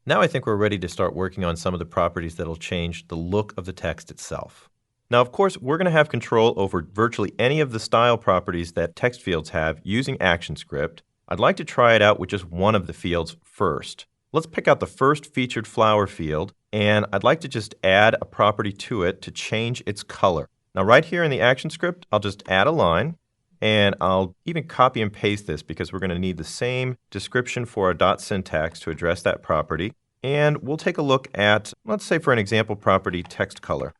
Now I think we're ready to start working on some of the properties that'll change the look of the text itself. Now, of course, we're going to have control over virtually any of the style properties that text fields have using ActionScript. I'd like to try it out with just one of the fields first. Let's pick out the first featured flower field, and I'd like to just add a property to it to change its color. Now, right here in the ActionScript, I'll just add a line, and I'll even copy and paste this because we're going to need the same description for our dot syntax to address that property. And we'll take a look at, let's say for an example property, text color.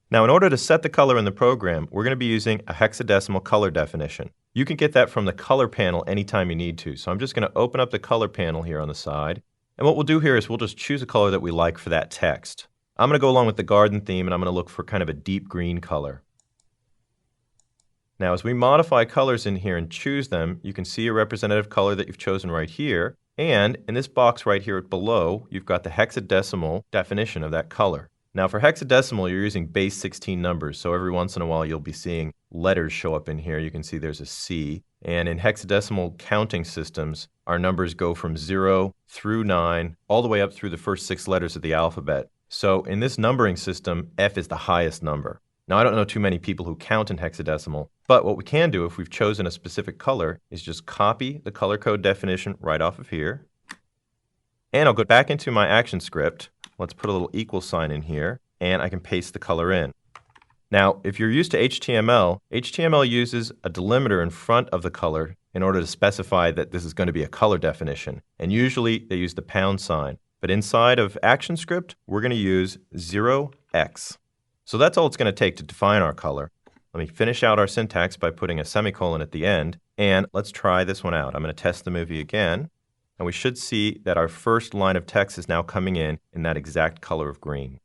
Now, in order to set the color in the program, we're going to be using a hexadecimal color definition. You can get that from the color panel anytime you need to. So I'm just going to open up the color panel here on the side. And what we'll do here is we'll just choose a color that we like for that text. I'm going to go along with the garden theme, and I'm going to look for kind of a deep green color. Now, as we modify colors in here and choose them, you can see a representative color that you've chosen right here. And in this box right here below, you've got the hexadecimal definition of that color. Now, for hexadecimal, you're using base 16 numbers, so every once in a while you'll be seeing letters show up in here. You can see there's a C. And in hexadecimal counting systems, our numbers go from 0 through 9, all the way up through the first 6 letters of the alphabet. So in this numbering system, F is the highest number. Now, I don't know too many people who count in hexadecimal, but what we can do if we've chosen a specific color is just copy the color code definition right off of here. And I'll go back into my ActionScript. Let's put a little equal sign in here, and I can paste the color in. Now, if you're used to HTML, HTML uses a delimiter in front of the color in order to specify that this is going to be a color definition. And usually they use the pound sign. But inside of ActionScript, we're going to use 0x. So that's all it's going to take to define our color. Let me finish out our syntax by putting a semicolon at the end, and let's try this one out. I'm going to test the movie again, and we should see that our first line of text is now coming in that exact color of green.